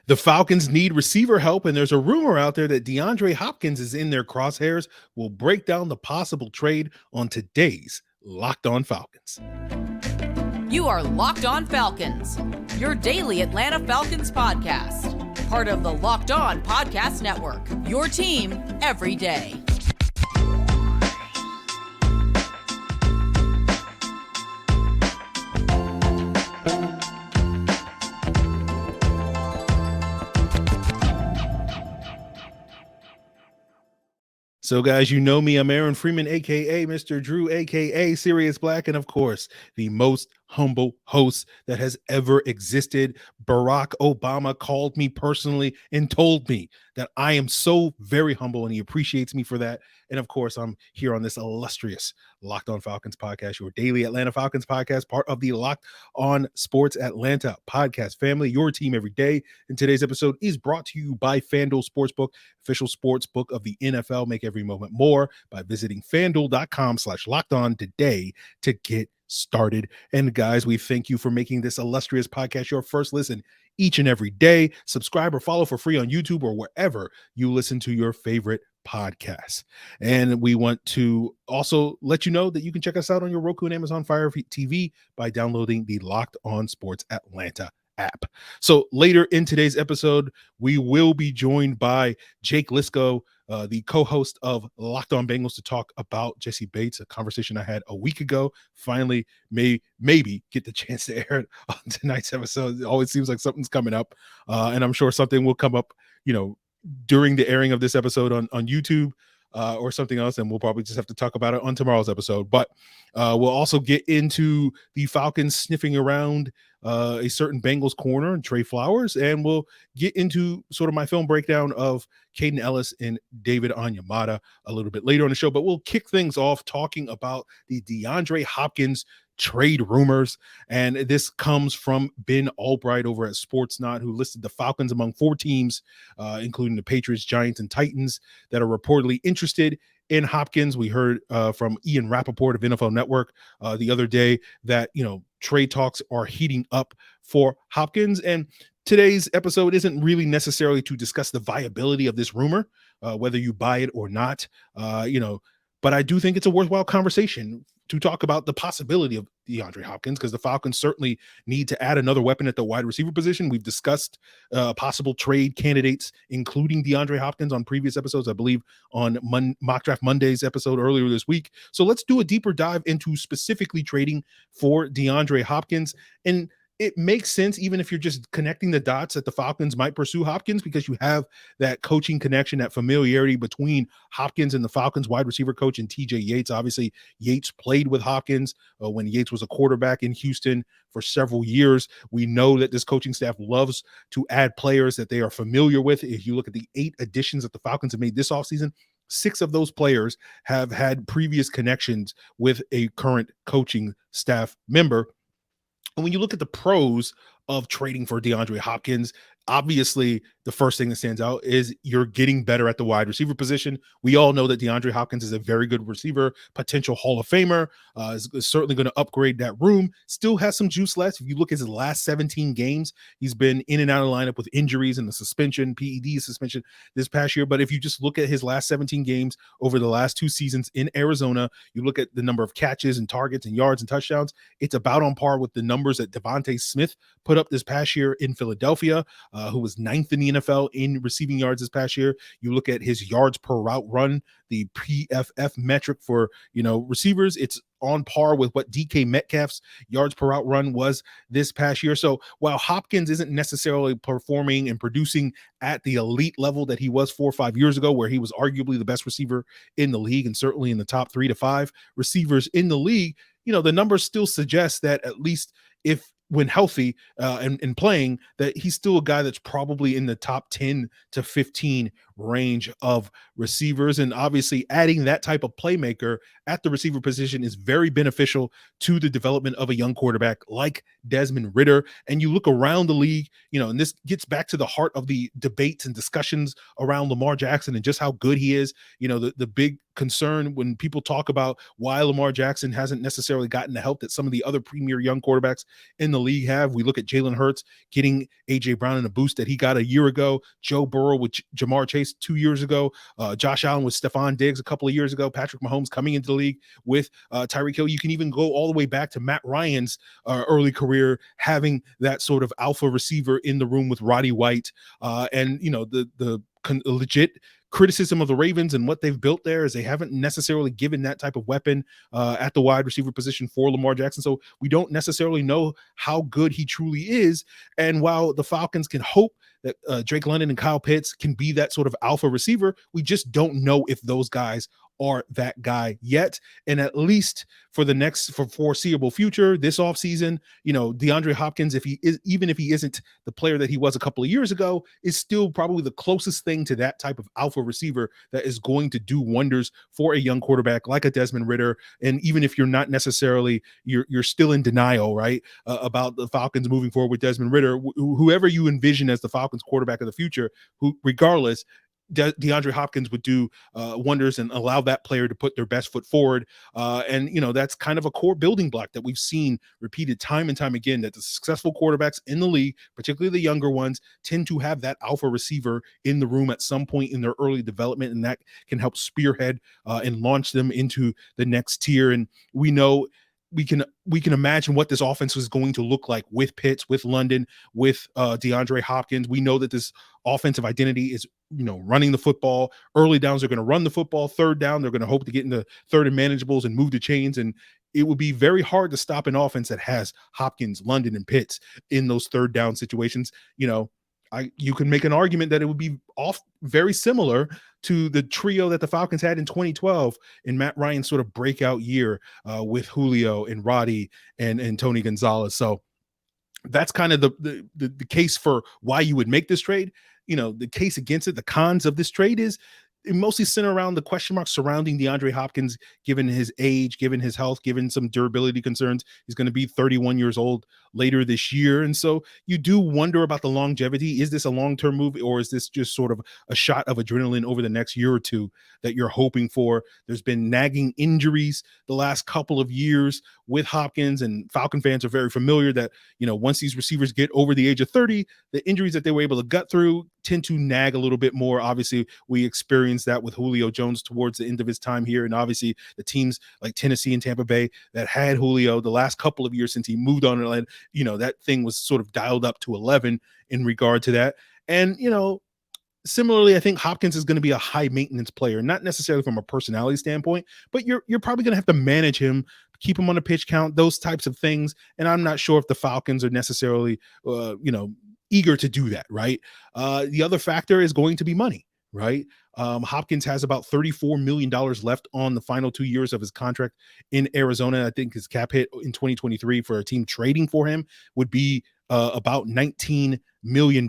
The Falcons need receiver help, and there's a rumor out there that DeAndre Hopkins is in their crosshairs. We'll break down the possible trade on today's Locked On Falcons. You are Locked On Falcons, your daily Atlanta Falcons podcast. Part of the Locked On Podcast Network, your team every day. So, guys, you know me. I'm Aaron Freeman, a.k.a. Mr. Drew, a.k.a. Sirius Black, and, of course, the most humble host that has ever existed. Barack Obama called me personally and told me that I am so very humble, and he appreciates me for that. And, of course, I'm here on this illustrious Locked On Falcons podcast, your daily Atlanta Falcons podcast, part of the Locked On Sports Atlanta podcast family, your team every day. And today's episode is brought to you by FanDuel Sportsbook, official sports book of the NFL. Make every moment more by visiting FanDuel.com/lockedon today to get started. And guys, we thank you for making this illustrious podcast your first listen each and every day. Subscribe or follow for free on YouTube or wherever you listen to your favorite podcasts. And we want to also let you know that you can check us out on your Roku and Amazon Fire TV by downloading the Locked On Sports Atlanta app. So later in today's episode, we will be joined by Jake Liscow, the co-host of Locked On Bengals, to talk about Jessie Bates, a conversation I had a week ago. Finally, maybe get the chance to air it on tonight's episode. It always seems like something's coming up, and I'm sure something will come up, during the airing of this episode on YouTube. Or something else, and we'll probably just have to talk about it on tomorrow's episode. But we'll also get into the Falcons sniffing around a certain Bengals corner and Tre Flowers, and we'll get into sort of my film breakdown of Kaden Ellis and David Onyemata a little bit later on the show. But we'll kick things off talking about the DeAndre Hopkins trade rumors, and this comes from Ben Albright over at Sportsnot, who listed the Falcons among 4 teams, including the Patriots, Giants, and Titans, that are reportedly interested in Hopkins. We heard from Ian Rappaport of NFL Network the other day that trade talks are heating up for Hopkins, and today's episode isn't really necessarily to discuss the viability of this rumor, whether you buy it or not, but I do think it's a worthwhile conversation to talk about the possibility of DeAndre Hopkins, because the Falcons certainly need to add another weapon at the wide receiver position. We've discussed possible trade candidates, including DeAndre Hopkins, on previous episodes, I believe on Mock Draft Monday's episode earlier this week. So let's do a deeper dive into specifically trading for DeAndre Hopkins. And it makes sense, even if you're just connecting the dots, that the Falcons might pursue Hopkins, because you have that coaching connection, that familiarity between Hopkins and the Falcons wide receiver coach and TJ Yates. Obviously, Yates played with Hopkins when Yates was a quarterback in Houston for several years. We know that this coaching staff loves to add players that they are familiar with. If you look at the 8 additions that the Falcons have made this offseason, 6 of those players have had previous connections with a current coaching staff member. And when you look at the pros of trading for DeAndre Hopkins, obviously the first thing that stands out is you're getting better at the wide receiver position. We all know that DeAndre Hopkins is a very good receiver, potential Hall of Famer, is certainly going to upgrade that room, still has some juice left. If you look at his last 17 games, he's been in and out of the lineup with injuries and the suspension, PED suspension this past year. But if you just look at his last 17 games over the last 2 seasons in Arizona, you look at the number of catches and targets and yards and touchdowns, it's about on par with the numbers that Devontae Smith put up this past year in Philadelphia, who was 9th in the NFL in receiving yards this past year. You look at his yards per route run, the PFF metric for, receivers, it's on par with what DK Metcalf's yards per route run was this past year. So while Hopkins isn't necessarily performing and producing at the elite level that he was 4 or 5 years ago, where he was arguably the best receiver in the league and certainly in the top 3 to 5 receivers in the league, the numbers still suggest that, at least if when healthy and playing, that he's still a guy that's probably in the top 10 to 15 range of receivers. And obviously adding that type of playmaker at the receiver position is very beneficial to the development of a young quarterback like Desmond Ridder. And you look around the league, and this gets back to the heart of the debates and discussions around Lamar Jackson and just how good he is. The big concern when people talk about why Lamar Jackson hasn't necessarily gotten the help that some of the other premier young quarterbacks in the league have. We look at Jalen Hurts getting AJ Brown in a boost that he got a year ago, Joe Burrow with Jamar Chase 2 years ago, Josh Allen with Stephon Diggs a couple of years ago, Patrick Mahomes coming into the league with Tyreek Hill. You can even go all the way back to Matt Ryan's early career, having that sort of alpha receiver in the room with Roddy White, and the legit criticism of the Ravens and what they've built there is they haven't necessarily given that type of weapon at the wide receiver position for Lamar Jackson. So we don't necessarily know how good he truly is. And while the Falcons can hope that Drake London and Kyle Pitts can be that sort of alpha receiver, we just don't know if those guys are that guy yet. And at least for foreseeable future, this offseason, DeAndre Hopkins, even if he isn't the player that he was a couple of years ago, is still probably the closest thing to that type of alpha receiver that is going to do wonders for a young quarterback like a Desmond Ridder. And even if you're not necessarily, you're still in denial, right, about the Falcons moving forward with Desmond Ridder, whoever you envision as the Falcons quarterback of the future, who regardless, DeAndre Hopkins would do wonders and allow that player to put their best foot forward. And that's kind of a core building block that we've seen repeated time and time again, that the successful quarterbacks in the league, particularly the younger ones, tend to have that alpha receiver in the room at some point in their early development. And that can help spearhead and launch them into the next tier. And we know we can imagine what this offense is going to look like with Pitts, with London, with DeAndre Hopkins. We know that this offensive identity is, running the football. Early downs, they're going to run the football. Third down, they're going to hope to get into third and manageables and move the chains. And it would be very hard to stop an offense that has Hopkins, London, and Pitts in those third down situations. You can make an argument that it would be very similar to the trio that the Falcons had in 2012 in Matt Ryan's sort of breakout year with Julio and Roddy and Tony Gonzalez. So that's kind of the case for why you would make this trade. The case against it, the cons of this trade is it mostly center around the question marks surrounding DeAndre Hopkins, given his age, given his health, given some durability concerns. He's going to be 31 years old later this year. And so you do wonder about the longevity. Is this a long-term move, or is this just sort of a shot of adrenaline over the next year or two that you're hoping for? There's been nagging injuries the last couple of years with Hopkins, and Falcon fans are very familiar that, once these receivers get over the age of 30, the injuries that they were able to gut through tend to nag a little bit more. Obviously, we experienced that with Julio Jones towards the end of his time here. And obviously the teams like Tennessee and Tampa Bay that had Julio the last couple of years since he moved on, that thing was sort of dialed up to 11 in regard to that. And, similarly, I think Hopkins is going to be a high maintenance player, not necessarily from a personality standpoint, but you're probably going to have to manage him, keep him on a pitch count, those types of things. And I'm not sure if the Falcons are necessarily, eager to do that. Right. The other factor is going to be money. Right. Hopkins has about $34 million left on the final 2 years of his contract in Arizona. I think his cap hit in 2023 for a team trading for him would be about $19 million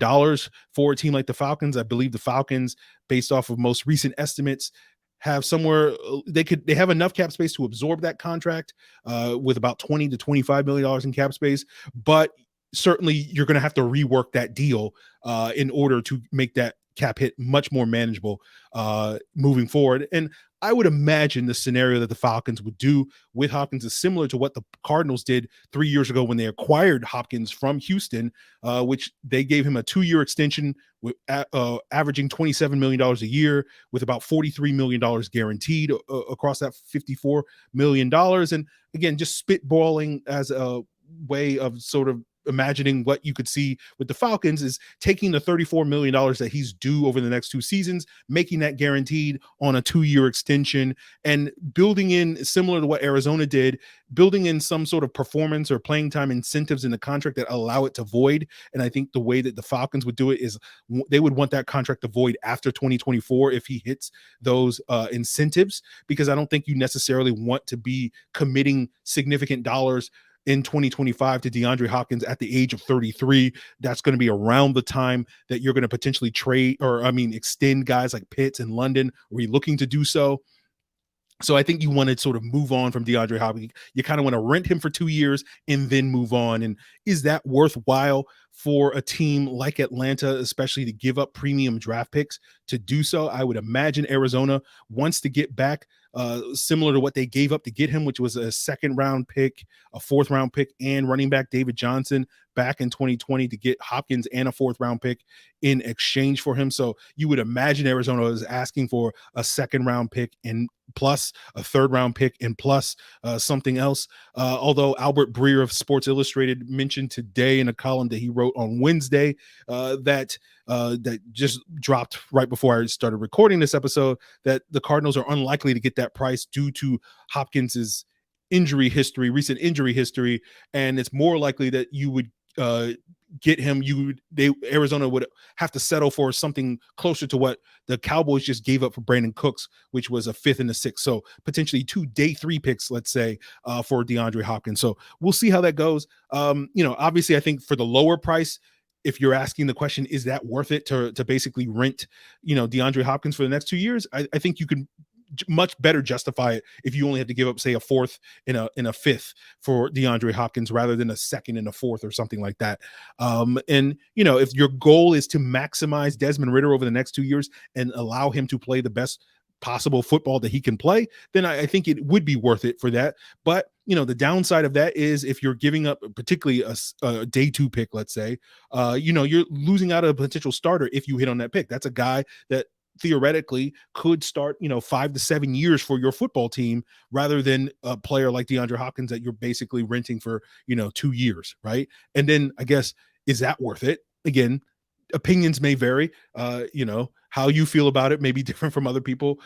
for a team like the Falcons. I believe the Falcons, based off of most recent estimates, have somewhere they have enough cap space to absorb that contract with about $20 to $25 million in cap space. But certainly you're going to have to rework that deal in order to make that cap hit much more manageable moving forward. And I would imagine the scenario that the Falcons would do with Hopkins is similar to what the Cardinals did 3 years ago when they acquired Hopkins from Houston, which they gave him a 2-year extension with averaging $27 million a year with about $43 million guaranteed across that $54 million. And again, just spitballing as a way of sort of imagining what you could see with the Falcons is taking the $34 million that he's due over the next 2 seasons, making that guaranteed on a 2-year extension, and building in, similar to what Arizona did, building in some sort of performance or playing time incentives in the contract that allow it to void. And I think the way that the Falcons would do it is they would want that contract to void after 2024 if he hits those incentives, because I don't think you necessarily want to be committing significant dollars in 2025 to DeAndre Hopkins at the age of 33. That's going to be around the time that you're going to potentially extend guys like Pitts and London. Were you looking to do so? So I think you want to sort of move on from DeAndre Hopkins. You kind of want to rent him for 2 years and then move on. And is that worthwhile for a team like Atlanta, especially to give up premium draft picks to do so? I would imagine Arizona wants to get back similar to what they gave up to get him, which was a 2nd round pick, a 4th round pick, and running back David Johnson back in 2020 to get Hopkins and a 4th round pick in exchange for him. So you would imagine Arizona is asking for a 2nd round pick and plus a 3rd round pick and plus something else. Although Albert Breer of Sports Illustrated mentioned today in a column that he wrote on Wednesday that just dropped right before I started recording this episode, that the Cardinals are unlikely to get that price due to Hopkins's recent injury history, and it's more likely that you would get him. Arizona would have to settle for something closer to what the Cowboys just gave up for Brandon Cooks, which was a 5th and a 6th. So potentially 2 day 3 picks, let's say, for DeAndre Hopkins. So we'll see how that goes. Obviously, I think for the lower price, if you're asking the question, is that worth it to basically rent, DeAndre Hopkins for the next 2 years? I think you can much better justify it if you only have to give up, say, a 4th and a 5th for DeAndre Hopkins rather than a 2nd and a 4th or something like that. If your goal is to maximize Desmond Ridder over the next 2 years and allow him to play the best possible football that he can play, then I think it would be worth it for that. But the downside of that is if you're giving up particularly a day 2 pick, let's say, you're losing out a potential starter if you hit on that pick. That's a guy that theoretically could start 5 to 7 years for your football team rather than a player like DeAndre Hopkins that you're basically renting for 2 years, right? And then I guess, is that worth it? Again, opinions may vary. How you feel about it may be different from other people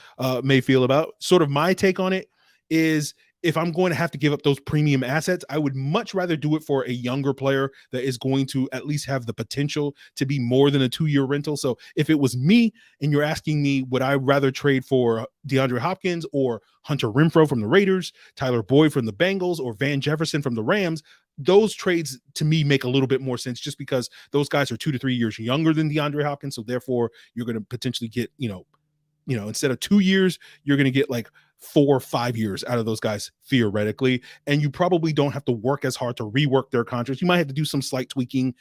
may feel about. Sort of my take on it is, if I'm going to have to give up those premium assets, I would much rather do it for a younger player that is going to at least have the potential to be more than a 2-year rental. So if it was me and you're asking me, would I rather trade for DeAndre Hopkins or Hunter Renfrow from the Raiders, Tyler Boyd from the Bengals, or Van Jefferson from the Rams, those trades to me make a little bit more sense, just because those guys are 2 to 3 years younger than DeAndre Hopkins. So therefore you're going to potentially get, instead of 2 years, you're going to get like 4 or 5 years out of those guys theoretically, and you probably don't have to work as hard to rework their contracts. You might have to do some slight tweaking.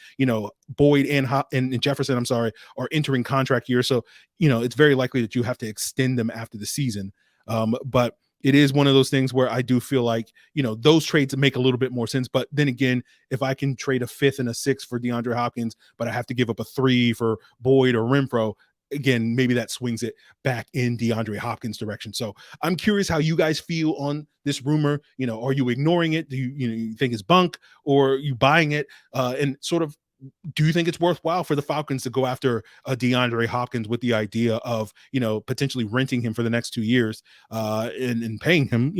Boyd and Jefferson, are entering contract years, so it's very likely that you have to extend them after the season. But it is one of those things where I do feel like those trades make a little bit more sense. But then again, if I can trade a 5th and a 6th for DeAndre Hopkins, but I have to give up a 3 for Boyd or Renfrow, again, maybe that swings it back in DeAndre Hopkins' direction. So I'm curious how you guys feel on this rumor. Are you ignoring it? Do you think it's bunk, or are you buying it? And sort of, do you think it's worthwhile for the Falcons to go after DeAndre Hopkins with the idea of, potentially renting him for the next 2 years and paying him,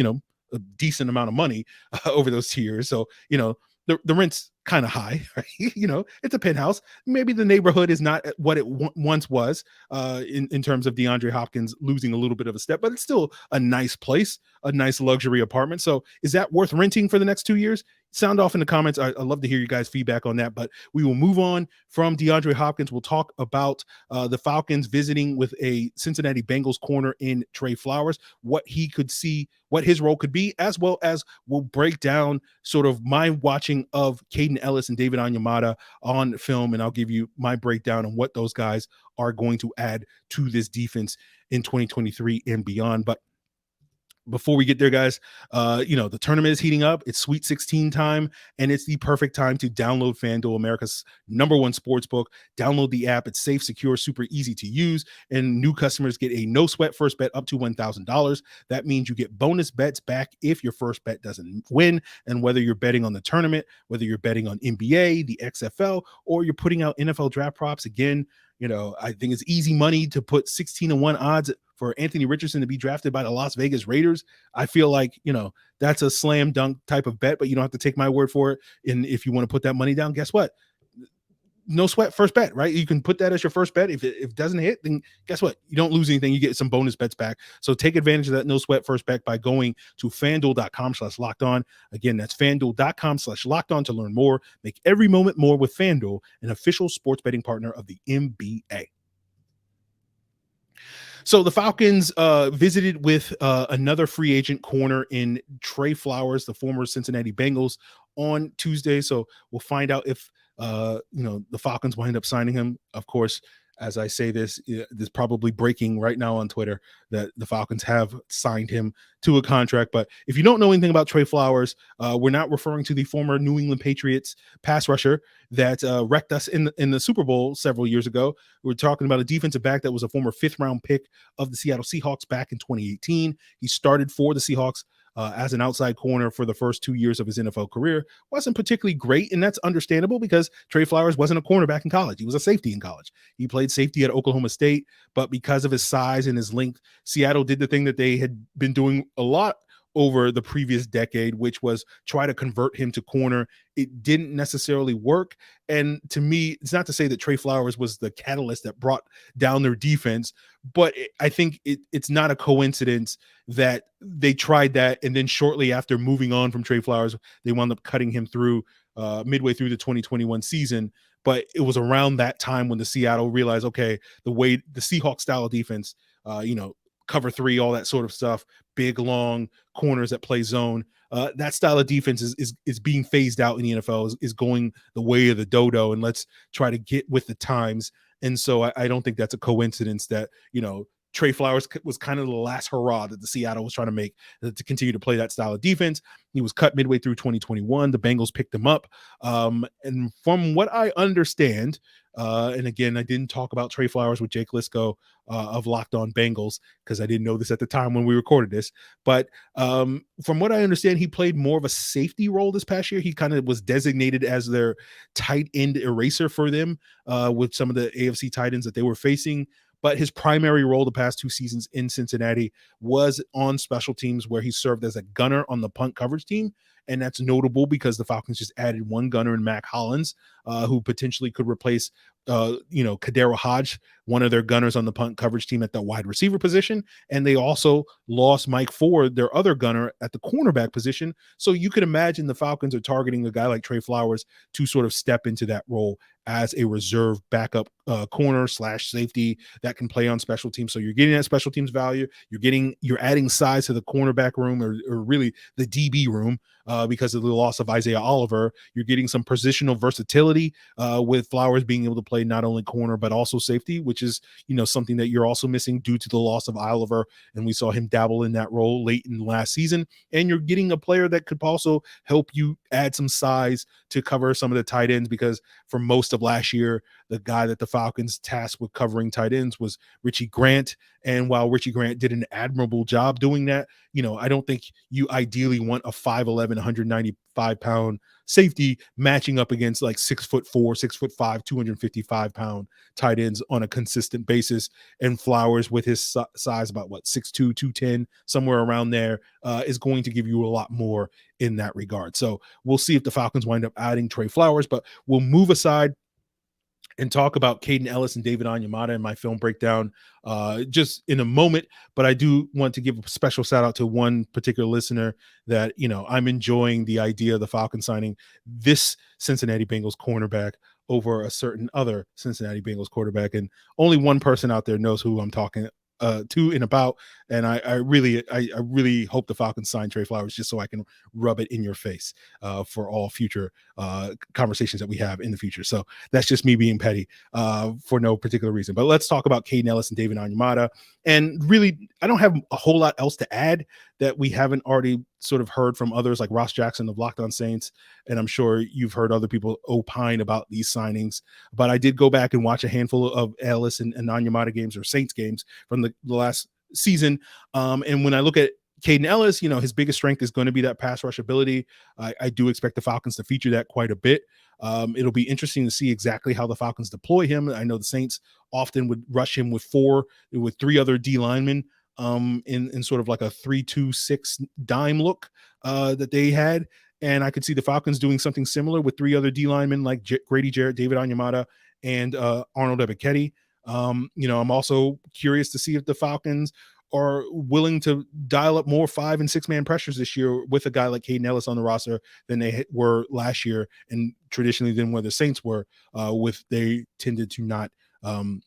a decent amount of money over those 2 years? So, the rent's kind of high, right? It's a penthouse. Maybe the neighborhood is not what it once was in terms of DeAndre Hopkins losing a little bit of a step, but it's still a nice place, a nice luxury apartment. So is that worth renting for the next 2 years? Sound off in the comments. I'd love to hear you guys' feedback on that, but we will move on from DeAndre Hopkins. We'll talk about the Falcons visiting with a Cincinnati Bengals corner in Tre Flowers, what he could see, what his role could be, as well as we'll break down sort of my watching of Kaden Ellis and David Onyemata on film, and I'll give you my breakdown on what those guys are going to add to this defense in 2023 and beyond. But before we get there, guys, the tournament is heating up. It's Sweet 16 time, and it's the perfect time to download FanDuel, America's #1 sports book. Download the app. It's safe, secure, super easy to use, and new customers get a no-sweat first bet up to $1,000. That means you get bonus bets back if your first bet doesn't win, and whether you're betting on the tournament, whether you're betting on NBA, the XFL, or you're putting out NFL draft props, again, I think it's easy money to put 16-1 odds for Anthony Richardson to be drafted by the Las Vegas Raiders. I feel like, that's a slam dunk type of bet, but you don't have to take my word for it. And if you want to put that money down, guess what? no sweat first bet, right? You can put that as your first bet. If it doesn't hit, then guess what? You don't lose anything. You get some bonus bets back. So take advantage of that no sweat first bet by going to fanduel.com/locked on. Again, that's fanduel.com/locked on to learn more. Make every moment more with FanDuel, an official sports betting partner of the NBA. So the Falcons visited with another free agent corner in Tre Flowers, the former Cincinnati Bengals, on Tuesday. So we'll find out if the Falcons wind up signing him. Of course, as I say this is probably breaking right now on Twitter that the Falcons have signed him to a contract. But if you don't know anything about Tre Flowers, we're not referring to the former New England Patriots pass rusher that wrecked us in the Super Bowl several years ago. We're talking about a defensive back that was a former 5th-round pick of the Seattle Seahawks back in 2018. He started for the Seahawks as an outside corner for the first 2 years of his NFL career. Wasn't particularly great, and that's understandable because Tre Flowers wasn't a cornerback in college. He was a safety in college. He played safety at Oklahoma State, but because of his size and his length, Seattle did the thing that they had been doing a lot over the previous decade, which was try to convert him to corner. It didn't necessarily work. And to me, it's not to say that Tre Flowers was the catalyst that brought down their defense, but I think it's not a coincidence that they tried that. And then shortly after moving on from Tre Flowers, they wound up cutting him through midway through the 2021 season. But it was around that time when the Seattle realized, okay, the way the Seahawks style of defense, cover 3, all that sort of stuff, big, long corners that play zone. That style of defense is being phased out in the NFL, is going the way of the dodo, and let's try to get with the times. And so I don't think that's a coincidence that, Tre Flowers was kind of the last hurrah that the Seattle was trying to make to continue to play that style of defense. He was cut midway through 2021. The Bengals picked him up. And from what I understand, and again, I didn't talk about Tre Flowers with Jake Liscow of Locked On Bengals because I didn't know this at the time when we recorded this. But from what I understand, he played more of a safety role this past year. He kind of was designated as their tight end eraser for them with some of the AFC tight ends that they were facing. But his primary role the past 2 seasons in Cincinnati was on special teams, where he served as a gunner on the punt coverage team. And that's notable because the Falcons just added one gunner in Mac Hollins, who potentially could replace, Kadero Hodge, one of their gunners on the punt coverage team at the wide receiver position. And they also lost Mike Ford, their other gunner, at the cornerback position. So you could imagine the Falcons are targeting a guy like Tre Flowers to sort of step into that role as a reserve backup corner / safety that can play on special teams. So you're getting that special teams value. You're adding size to the cornerback room or really the DB room because of the loss of Isaiah Oliver. You're getting some positional versatility with Flowers being able to play not only corner but also safety, which is something that you're also missing due to the loss of Oliver. And we saw him dabble in that role late in last season. And you're getting a player that could also help you add some size to cover some of the tight ends, because for most of last year, the guy that the Falcons tasked with covering tight ends was Richie Grant. And while Richie Grant did an admirable job doing that, I don't think you ideally want a 5'11", 195-pound safety matching up against like 6'4", 6'5", 255-pound tight ends on a consistent basis. And Flowers, with his size, about 6'2", 210, somewhere around there, is going to give you a lot more in that regard. So we'll see if the Falcons wind up adding Tre Flowers, but we'll move aside and talk about Kaden Ellis and David Onyemata in my film breakdown just in a moment. But I do want to give a special shout out to one particular listener that, I'm enjoying the idea of the Falcons signing this Cincinnati Bengals cornerback over a certain other Cincinnati Bengals quarterback. And only one person out there knows who I'm talking to and about. And I really hope the Falcons sign Tre Flowers just so I can rub it in your face for all future conversations that we have in the future. So that's just me being petty for no particular reason. But let's talk about Kaden Ellis and David Onyemata. And really, I don't have a whole lot else to add that we haven't already sort of heard from others like Ross Jackson of Locked On Saints. And I'm sure you've heard other people opine about these signings. But I did go back and watch a handful of Ellis and Onyemata games, or Saints games, from the last season. And when I look at Kaden Ellis, his biggest strength is going to be that pass rush ability. I do expect the Falcons to feature that quite a bit. It'll be interesting to see exactly how the Falcons deploy him. I know the Saints often would rush him with 3 other D linemen in sort of like a 3-2-6 dime look that they had. And I could see the Falcons doing something similar with 3 other D linemen like Grady Jarrett, David Onyemata, and Arnold Ebiketie. I'm also curious to see if the Falcons are willing to dial up more 5 and 6 man pressures this year with a guy like Kaden Ellis on the roster than they were last year, and traditionally than where the Saints were. They tended to not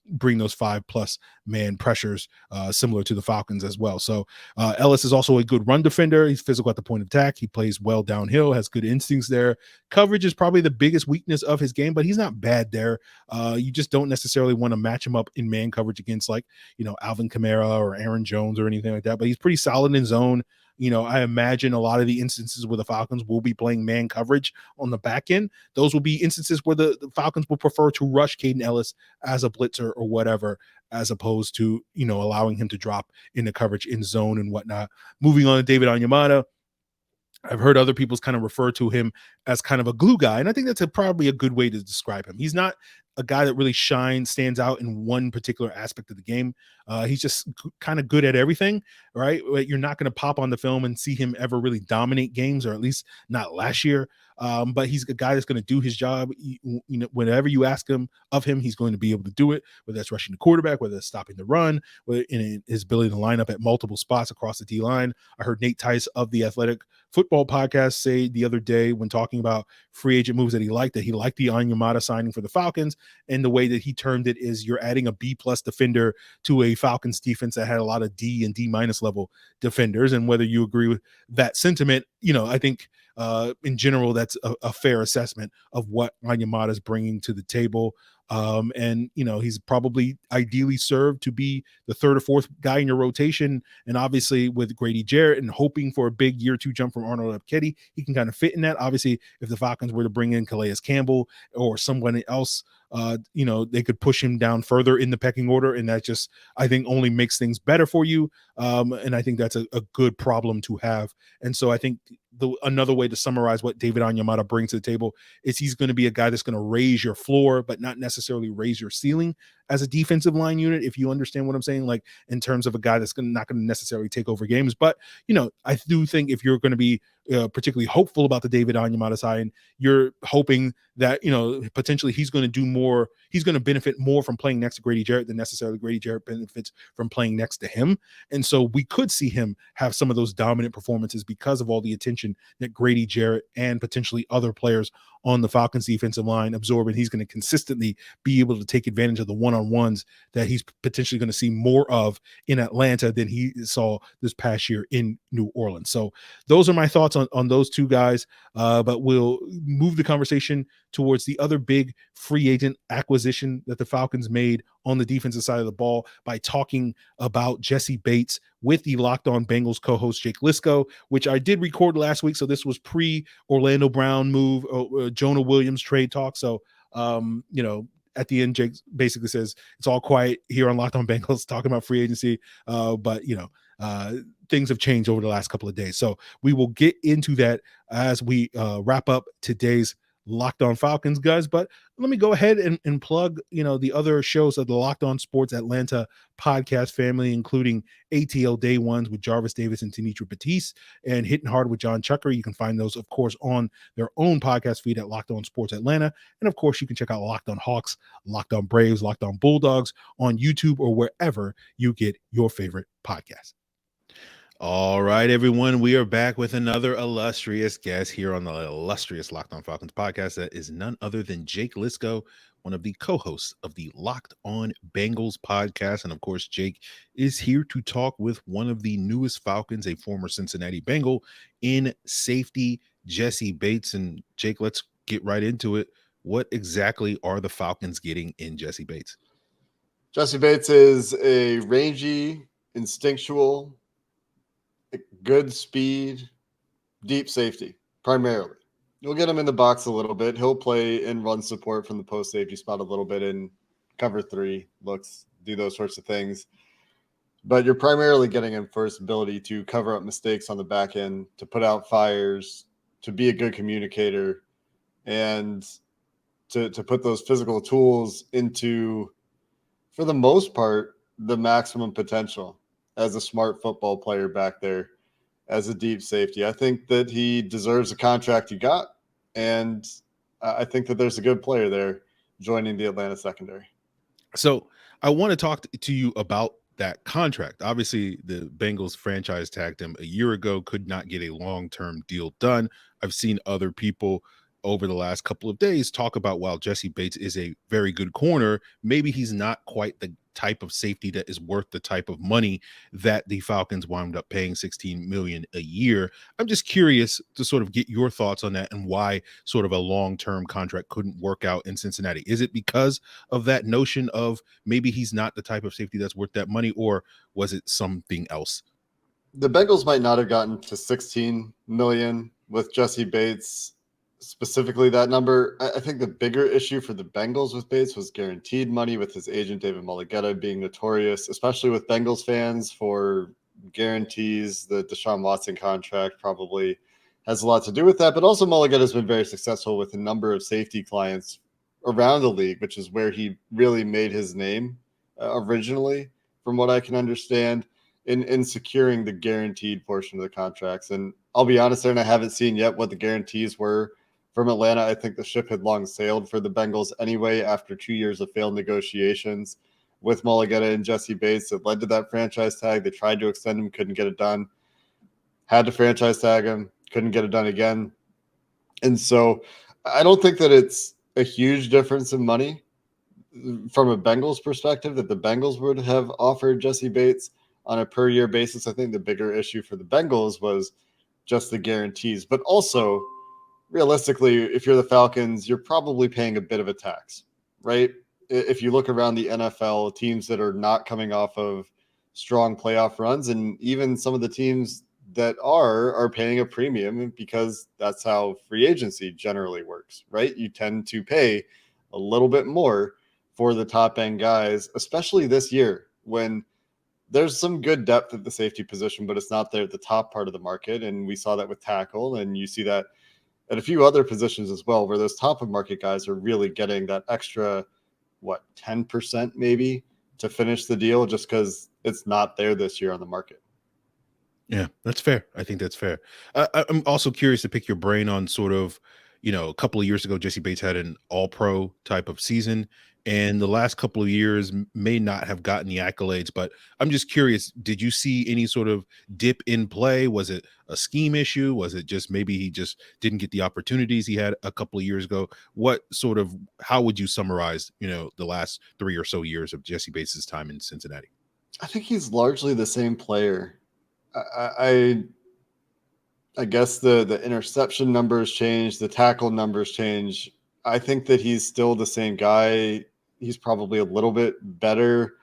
bring those 5+ man pressures similar to the Falcons as well. So Ellis is also a good run defender. He's physical at the point of attack. He plays well downhill, has good instincts there. Coverage is probably the biggest weakness of his game, but he's not bad there. You just don't necessarily want to match him up in man coverage against Alvin Kamara or Aaron Jones or anything like that, but he's pretty solid in zone. I imagine a lot of the instances where the Falcons will be playing man coverage on the back end, those will be instances where the Falcons will prefer to rush Kaden Ellis as a blitzer or whatever, as opposed to, allowing him to drop into coverage in zone and whatnot. Moving on to David Onyemata, I've heard other people's kind of refer to him as kind of a glue guy, and I think that's probably a good way to describe him. He's not a guy that really stands out in one particular aspect of the game. He's just kind of good at everything, right? You're not going to pop on the film and see him ever really dominate games, or at least not last year. But he's a guy that's going to do his job. Whenever you ask him of him, he's going to be able to do it, whether that's rushing the quarterback, whether it's stopping the run, whether in his ability to line up at multiple spots across the D-line. I heard Nate Tice of the Athletic Football Podcast say the other day when talking about free agent moves that he liked the Onyemata signing for the Falcons, and the way that he termed it is you're adding a B+ defender to a Falcons defense that had a lot of D and D- level defenders. And whether you agree with that sentiment, I think in general, that's a fair assessment of what Onyemata is bringing to the table. He's probably ideally served to be the 3rd or 4th guy in your rotation. And obviously with Grady Jarrett and hoping for a big year 2 jump from Arnold Ebiketie, he can kind of fit in that. Obviously, if the Falcons were to bring in Calais Campbell or someone else, they could push him down further in the pecking order. And that just, I think, only makes things better for you. And I think that's a good problem to have. And so I think another way to summarize what David Onyemata brings to the table is he's going to be a guy that's going to raise your floor, but not necessarily raise your ceiling as a defensive line unit, if you understand what I'm saying, like in terms of a guy that's not going to necessarily take over games. But, I do think if you're going to be particularly hopeful about the David Onyemata side, you're hoping that, potentially he's going to do more. He's going to benefit more from playing next to Grady Jarrett than necessarily Grady Jarrett benefits from playing next to him. And so we could see him have some of those dominant performances because of all the attention that Grady Jarrett and potentially other players on the Falcons defensive line absorb, and he's going to consistently be able to take advantage of the one-on-ones that he's potentially going to see more of in Atlanta than he saw this past year in New Orleans. So those are my thoughts on those 2 guys, but we'll move the conversation towards the other big free agent acquisition that the Falcons made on the defensive side of the ball by talking about Jessie Bates with the Locked On Bengals co-host Jake Liscow, which I did record last week. So this was pre-Orlando Brown move, Jonah Williams trade talk. So, at the end, Jake basically says it's all quiet here on Locked On Bengals talking about free agency. But things have changed over the last couple of days. So we will get into that as we wrap up today's Locked On Falcons, guys. But let me go ahead and plug, the other shows of the Locked On Sports Atlanta podcast family, including ATL Day Ones with Jarvis Davis and Tenitra Batiste, and Hitting Hard with John Chucker. You can find those, of course, on their own podcast feed at Locked On Sports Atlanta. And of course, you can check out Locked On Hawks, Locked On Braves, Locked On Bulldogs on YouTube or wherever you get your favorite podcast. All right, everyone, we are back with another illustrious guest here on the illustrious Locked On Falcons podcast. That is none other than Jake Liscow, one of the co-hosts of the Locked On Bengals podcast. And of course, Jake is here to talk with one of the newest Falcons, a former Cincinnati Bengal, in safety, Jessie Bates. And Jake, let's get right into it. What exactly are the Falcons getting in Jessie Bates? Jessie Bates is a rangy, instinctual, good speed, deep safety, primarily. You'll get him in the box a little bit. He'll play in run support from the post safety spot a little bit in cover 3 looks, do those sorts of things. But you're primarily getting him for his ability to cover up mistakes on the back end, to put out fires, to be a good communicator, and to put those physical tools into, for the most part, the maximum potential as a smart football player back there. as a deep safety. I think that he deserves a contract he got, and I think that there's a good player there joining the Atlanta secondary. So I want to talk to you about that contract. Obviously, the Bengals franchise tagged him a year ago, could not get a long-term deal done. I've seen other people over the last couple of days talk about, while Jessie Bates is a very good corner, maybe he's not quite the type of safety that is worth the type of money that the Falcons wound up paying $16 million a year. I'm just curious to sort of get your thoughts on that and why sort of a long-term contract couldn't work out in Cincinnati. Is it because of that notion of maybe he's not the type of safety that's worth that money, or was it something else? The Bengals might not have gotten to 16 million with Jessie Bates, specifically that number. I think the bigger issue for the Bengals with Bates was guaranteed money, with his agent David Onyemata being notorious, especially with Bengals fans, for guarantees. The Deshaun Watson contract probably has a lot to do with that, but also Onyemata has been very successful with a number of safety clients around the league, which is where he really made his name originally, from what I can understand, in securing the guaranteed portion of the contracts. And I'll be honest, Aaron, I haven't seen yet what the guarantees were from Atlanta. I think the ship had long sailed for the Bengals anyway after 2 years of failed negotiations with Onyemata and Jessie Bates that led to that franchise tag. They tried to extend him, couldn't get it done. Had to franchise tag him, couldn't get it done again. And so I don't think that it's a huge difference in money from a Bengals perspective that the Bengals would have offered Jessie Bates on a per year basis. I think the bigger issue for the Bengals was just the guarantees, but also realistically, if you're the Falcons, you're probably paying a bit of a tax, right? If you look around the NFL, teams that are not coming off of strong playoff runs, and even some of the teams that are paying a premium, because that's how free agency generally works, right? You tend to pay a little bit more for the top end guys, especially this year when there's some good depth at the safety position, but it's not there at the top part of the market. And we saw that with tackle, and you see that at a few other positions as well, where those top of market guys are really getting that extra, 10% maybe to finish the deal, just because it's not there this year on the market. Yeah, that's fair. I think that's fair. I'm also curious to pick your brain on sort of, a couple of years ago, Jessie Bates had an all-pro type of season, and the last couple of years may not have gotten the accolades, but I'm just curious, did you see any sort of dip in play? Was it a scheme issue? Was it just maybe he just didn't get the opportunities he had a couple of years ago? How would you summarize, the last 3 or so years of Jessie Bates' time in Cincinnati? I think he's largely the same player. I guess the interception numbers change, the tackle numbers change. I think that he's still the same guy. He's probably a little bit better.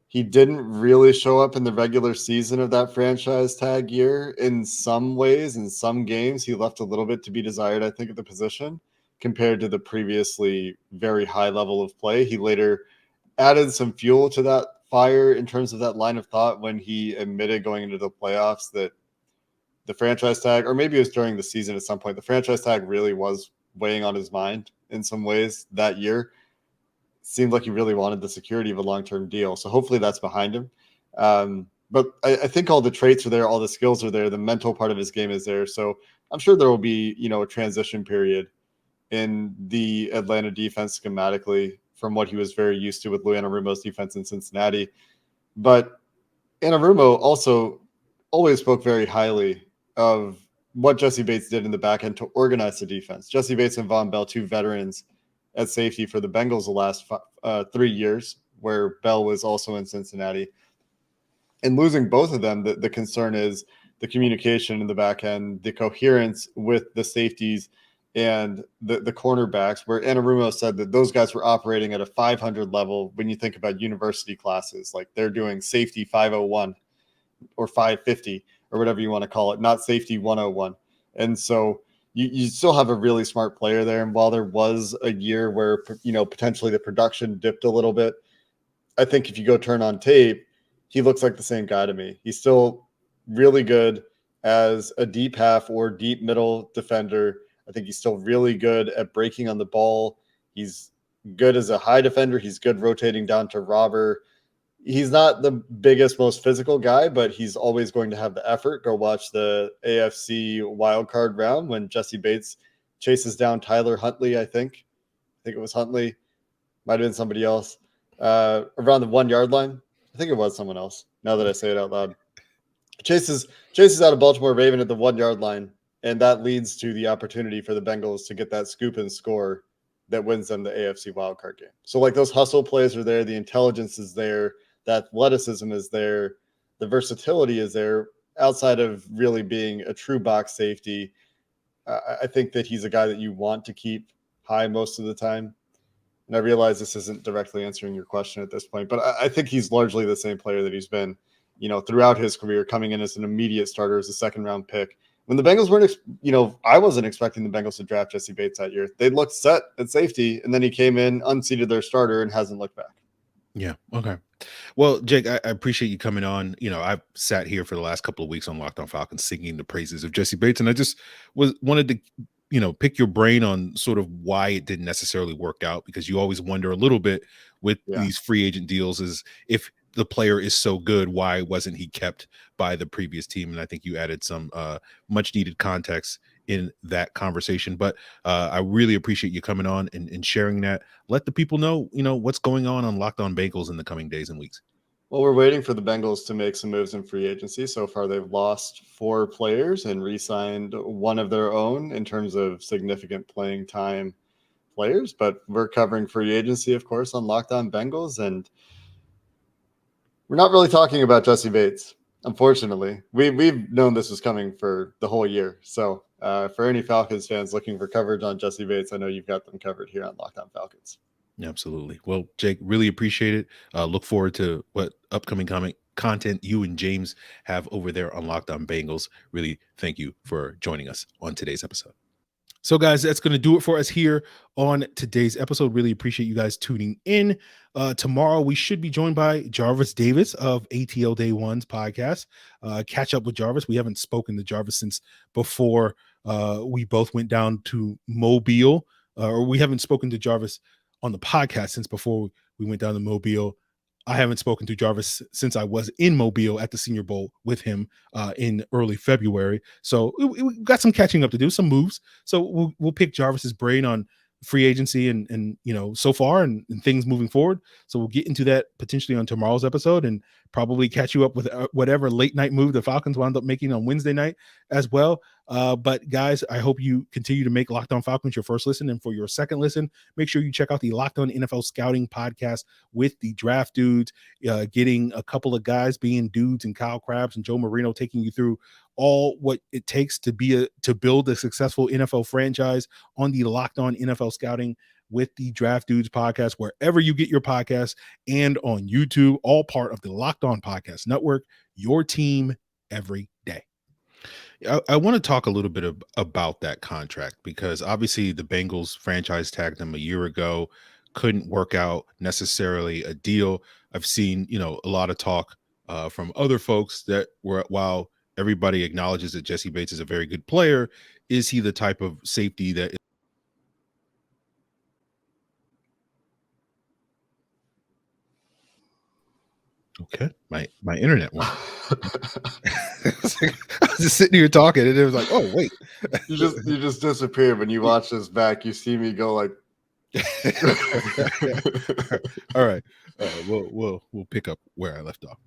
He didn't really show up in the regular season of that franchise tag year. In some ways, in some games, he left a little bit to be desired, I think, at the position compared to the previously very high level of play. He later added some fuel to that fire in terms of that line of thought when he admitted going into the playoffs that the franchise tag, or maybe it was during the season at some point, the franchise tag really was weighing on his mind in some ways that year. Seemed like he really wanted the security of a long-term deal. So hopefully that's behind him. But I think all the traits are there, all the skills are there, the mental part of his game is there. So I'm sure there will be, a transition period in the Atlanta defense schematically from what he was very used to with Lou Anarumo's defense in Cincinnati. But Anarumo also always spoke very highly of what Jessie Bates did in the back end to organize the defense. Jessie Bates and Von Bell, two veterans at safety for the Bengals the last 3 years, where Bell was also in Cincinnati. And losing both of them, the concern is the communication in the back end, the coherence with the safeties and the cornerbacks, where Anarumo said that those guys were operating at a 500 level when you think about university classes. Like they're doing safety 501 or 550 or whatever you want to call it, not safety 101. And so you still have a really smart player there. And while there was a year where, potentially the production dipped a little bit, I think if you go turn on tape, he looks like the same guy to me. He's still really good as a deep half or deep middle defender. I think he's still really good at breaking on the ball. He's good as a high defender. He's good rotating down to robber. he's not the biggest, most physical guy, but he's always going to have the effort. Go watch the AFC wildcard round when Jessie Bates chases down Tyler Huntley, I think it was Huntley. Might have been somebody else. Around the 1 yard line. I think it was someone else, now that I say it out loud. Chases out a Baltimore Raven at the 1 yard line, and that leads to the opportunity for the Bengals to get that scoop and score that wins them the AFC wildcard game. So, like, those hustle plays are there, the intelligence is there, the athleticism is there, the versatility is there, outside of really being a true box safety. I think that he's a guy that you want to keep high most of the time. And I realize this isn't directly answering your question at this point, but I think he's largely the same player that he's been, throughout his career, coming in as an immediate starter, as a second-round pick. When the Bengals weren't, I wasn't expecting the Bengals to draft Jessie Bates that year. They looked set at safety, and then he came in, unseated their starter, and hasn't looked back. Yeah. Okay. Well, Jake, I appreciate you coming on. I've sat here for the last couple of weeks on Locked On Falcons singing the praises of Jessie Bates, and I just wanted to pick your brain on sort of why it didn't necessarily work out, because you always wonder a little bit with these free agent deals, is if the player is so good, why wasn't he kept by the previous team? And I think you added some much needed context in that conversation. But I really appreciate you coming on and sharing that. Let the people know, what's going on Locked On Bengals in the coming days and weeks. Well, we're waiting for the Bengals to make some moves in free agency. So far, they've lost 4 players and re-signed one of their own in terms of significant playing time players. But we're covering free agency, of course, on Locked On Bengals. And we're not really talking about Jessie Bates, unfortunately. We've known this was coming for the whole year. So for any Falcons fans looking for coverage on Jessie Bates, I know you've got them covered here on Locked On Falcons. Absolutely. Well, Jake, really appreciate it. Look forward to what upcoming content you and James have over there on Locked On Bengals. Really thank you for joining us on today's episode. So, guys, that's going to do it for us here on today's episode. Really appreciate you guys tuning in. Tomorrow, we should be joined by Jarvis Davis of ATL Day One's podcast. Catch up with Jarvis. We haven't spoken to Jarvis since before we both went down to Mobile, or we haven't spoken to Jarvis on the podcast since before we went down to Mobile. I haven't spoken to Jarvis since I was in Mobile at the Senior Bowl with him in early February. So we got some catching up to do, some moves. So we'll pick Jarvis's brain on free agency and so far and things moving forward. So we'll get into that potentially on tomorrow's episode and probably catch you up with whatever late night move the Falcons wound up making on Wednesday night as well. But guys, I hope you continue to make Locked On Falcons your first listen. And for your second listen, make sure you check out the Locked On NFL Scouting podcast with the draft dudes, getting a couple of guys being dudes and Kyle Krabs and Joe Marino taking you through all what it takes to build a successful NFL franchise on the Locked On NFL Scouting with the Draft Dudes podcast, wherever you get your podcasts, and on YouTube, all part of the Locked On Podcast Network, your team every day. I want to talk a little bit about that contract, because obviously the Bengals franchise tagged him a year ago, couldn't work out necessarily a deal. I've seen, a lot of talk from other folks that while everybody acknowledges that Jessie Bates is a very good player, is he the type of safety that Okay, my internet went. I was just sitting here talking, and it was like, oh wait, you just disappeared. When you watch this back, you see me go like. All right, we'll pick up where I left off.